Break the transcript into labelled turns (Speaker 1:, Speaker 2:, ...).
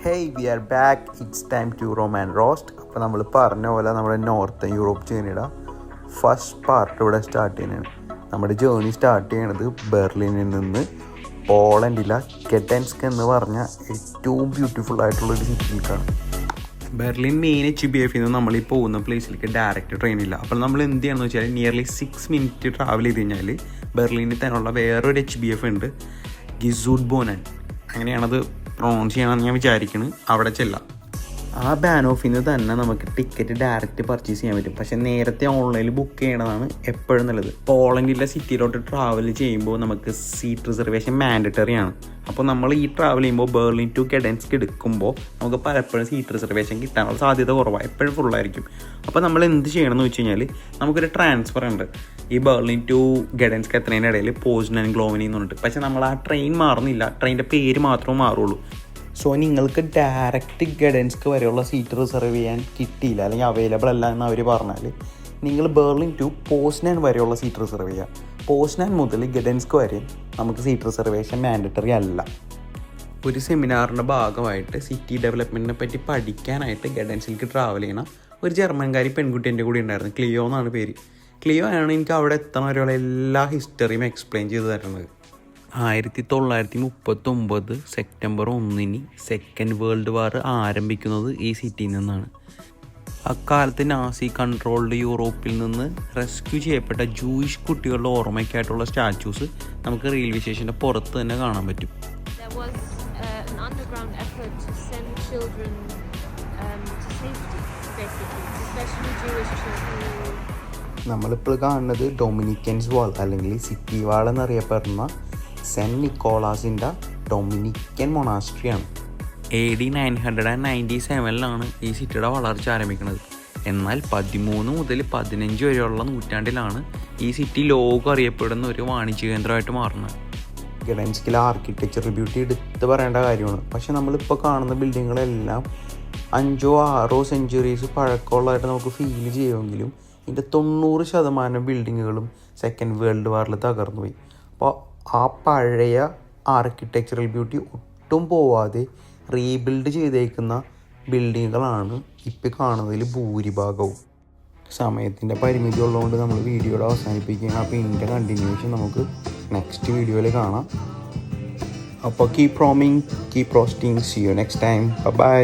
Speaker 1: Hey we are back, it's time to roman roast. അപ്പോൾ നമ്മൾ പറഞ്ഞ പോലെ നമ്മുടെ നോർത്തേൺ യൂറോപ്പ് ജേർണിയുടെ ഫസ്റ്റ് പാർട്ട് ഇവിടെ സ്റ്റാർട്ട് ചെയ്യുന്നതാണ്. നമ്മുടെ ജേർണി സ്റ്റാർട്ട് ചെയ്യണത് ബെർലിനിൽ നിന്ന് പോളണ്ടിലെ ഗെഡൻസ്ക് എന്ന് പറഞ്ഞ ഏറ്റവും ബ്യൂട്ടിഫുൾ ആയിട്ടുള്ളൊരു സിറ്റിയിലേക്കാണ്. ബെർലിൻ മെയിൻ HBF നിന്ന് നമ്മൾ ഈ പോകുന്ന പ്ലേസിലേക്ക് ഡയറക്റ്റ് ട്രെയിനില്ല. അപ്പോൾ നമ്മൾ എന്ത് ചെയ്യണമെന്ന് വെച്ചാൽ നിയർലി 6 മിനിറ്റ് ട്രാവൽ ചെയ്ത് കഴിഞ്ഞാൽ ബെർലിനിൽ തന്നെയുള്ള വേറൊരു HBF ഉണ്ട്, ഗിസൂഡ് ബോനൻ, അങ്ങനെയാണത് പ്രൊണൗൺസ് ചെയ്യണമെന്ന് ഞാൻ വിചാരിക്കുന്നു. അവിടെ ചെല്ലാം. ആ ബാനോഫിൽ നിന്ന് തന്നെ നമുക്ക് ടിക്കറ്റ് ഡയറക്റ്റ് പർച്ചേസ് ചെയ്യാൻ പറ്റും. പക്ഷേ നേരത്തെ ഓൺലൈനിൽ ബുക്ക് ചെയ്യണതാണ് എപ്പോഴും നല്ലത്. പോളണ്ടിലെ സിറ്റിയിലോട്ട് ട്രാവൽ ചെയ്യുമ്പോൾ നമുക്ക് സീറ്റ് റിസർവേഷൻ മാൻഡറ്ററി ആണ്. അപ്പോൾ നമ്മൾ ഈ ട്രാവൽ ചെയ്യുമ്പോൾ ബെർലിൻ ടു ഗെഡൻസ്ക് എടുക്കുമ്പോൾ നമുക്ക് പലപ്പോഴും സീറ്റ് റിസർവേഷൻ കിട്ടാനുള്ള സാധ്യത കുറവാണ്, എപ്പോഴും ഫുള്ളായിരിക്കും. അപ്പോൾ നമ്മൾ എന്ത് ചെയ്യണമെന്ന് വെച്ച് കഴിഞ്ഞാൽ നമുക്കൊരു ട്രാൻസ്ഫർ ഉണ്ട് ഈ ബെർലിൻ ടു ഗെഡൻസ്ക് എത്തുന്നതിൻ്റെ ഇടയിൽ പോസ്നൻ ഗ്ലോവനി എന്നുണ്ട്. പക്ഷേ നമ്മൾ ആ ട്രെയിൻ മാറുന്നില്ല, ട്രെയിനിൻ്റെ പേര് മാത്രമേ മാറുള്ളൂ. സോ നിങ്ങൾക്ക് ഡയറക്റ്റ് ഗെഡൻസ്ക് വരെയുള്ള സീറ്റ് റിസർവ് ചെയ്യാൻ കിട്ടിയില്ല, അല്ലെങ്കിൽ അവൈലബിൾ അല്ല എന്ന് അവർ പറഞ്ഞാൽ നിങ്ങൾ ബെർലിൻ ടു പോസ്നൻ വരെയുള്ള സീറ്റ് റിസർവ് ചെയ്യുക. പോസ്നൻ മുതൽ ഗെഡൻസ്ക് വരെ നമുക്ക് സീറ്റ് റിസർവേഷൻ മാൻഡറ്ററി അല്ല. ഒരു സെമിനാറിൻ്റെ ഭാഗമായിട്ട് സിറ്റി ഡെവലപ്മെൻറ്റിനെ പറ്റി പഠിക്കാനായിട്ട് ഗെഡൻസിലേക്ക് ട്രാവൽ ചെയ്യണം ഒരു ജർമ്മൻകാരി പെൺകുട്ടി എൻ്റെ കൂടി ഉണ്ടായിരുന്നു. ക്ലിയോ എന്നാണ് പേര്. ക്ലിയോ ആണ് എനിക്ക് അവിടെ എത്തണ വരെയുള്ള എല്ലാ ഹിസ്റ്ററിയും എക്സ്പ്ലെയിൻ ചെയ്ത് തരുന്നത്. 1939 സെപ്റ്റംബർ 1 സെക്കൻഡ് വേൾഡ് വാർ ആരംഭിക്കുന്നത് ഈ സിറ്റിയിൽ നിന്നാണ്. അക്കാലത്ത് നാസി കൺട്രോൾഡ് യൂറോപ്പിൽ നിന്ന് റെസ്ക്യൂ ചെയ്യപ്പെട്ട ജൂയിഷ് കുട്ടികളുടെ ഓർമ്മയ്ക്കായിട്ടുള്ള സ്റ്റാച്യൂസ് നമുക്ക് റെയിൽവേ സ്റ്റേഷൻ്റെ പുറത്ത് തന്നെ കാണാൻ പറ്റും. നമ്മളിപ്പോൾ കാണുന്നത് ഡൊമിനിക്കൻസ് വാൾ അല്ലെങ്കിൽ സിറ്റി വാൾ എന്നറിയപ്പെടുന്ന സെൻറ്റ് നിക്കോളാസിൻ്റെ ഡൊമിനിക്കൻ മൊണാസ്ട്രിയാണ്. AD 997 ഈ സിറ്റിയുടെ വളർച്ച ആരംഭിക്കുന്നത്. എന്നാൽ 13 മുതൽ 15 വരെയുള്ള നൂറ്റാണ്ടിലാണ് ഈ സിറ്റി ലോകം അറിയപ്പെടുന്ന ഒരു വാണിജ്യ കേന്ദ്രമായിട്ട് മാറുന്നത്. ഗെഡൻസ്കിലെ ആർക്കിടെക്ചർ ബ്യൂട്ടി എടുത്ത് പറയേണ്ട കാര്യമാണ്. പക്ഷെ നമ്മളിപ്പോൾ കാണുന്ന ബിൽഡിങ്ങുകളെല്ലാം 5-6 സെഞ്ച്വറീസ് പഴക്കമുള്ളതായിട്ട് നമുക്ക് ഫീൽ ചെയ്യുമെങ്കിലും ഇതിൻ്റെ 90% ബിൽഡിങ്ങുകളും സെക്കൻഡ് വേൾഡ് വാറിൽ തകർന്നു പോയി. അപ്പോൾ ആ പഴയ ആർക്കിടെക്ചറൽ ബ്യൂട്ടി ഒട്ടും പോവാതെ റീബിൽഡ് ചെയ്തേക്കുന്ന ബിൽഡിങ്ങുകളാണ് ഇപ്പോൾ കാണുന്നതിൽ ഭൂരിഭാഗവും. സമയത്തിൻ്റെ പരിമിതി ഉള്ളതുകൊണ്ട് നമ്മൾ വീഡിയോയുടെ അവസാനിപ്പിക്കുകയാണ്. അപ്പോൾ ഇതിൻ്റെ കണ്ടിന്യൂഷൻ നമുക്ക് നെക്സ്റ്റ് വീഡിയോയിൽ കാണാം. അപ്പോൾ keep roaming, keep roasting. See you next time. By.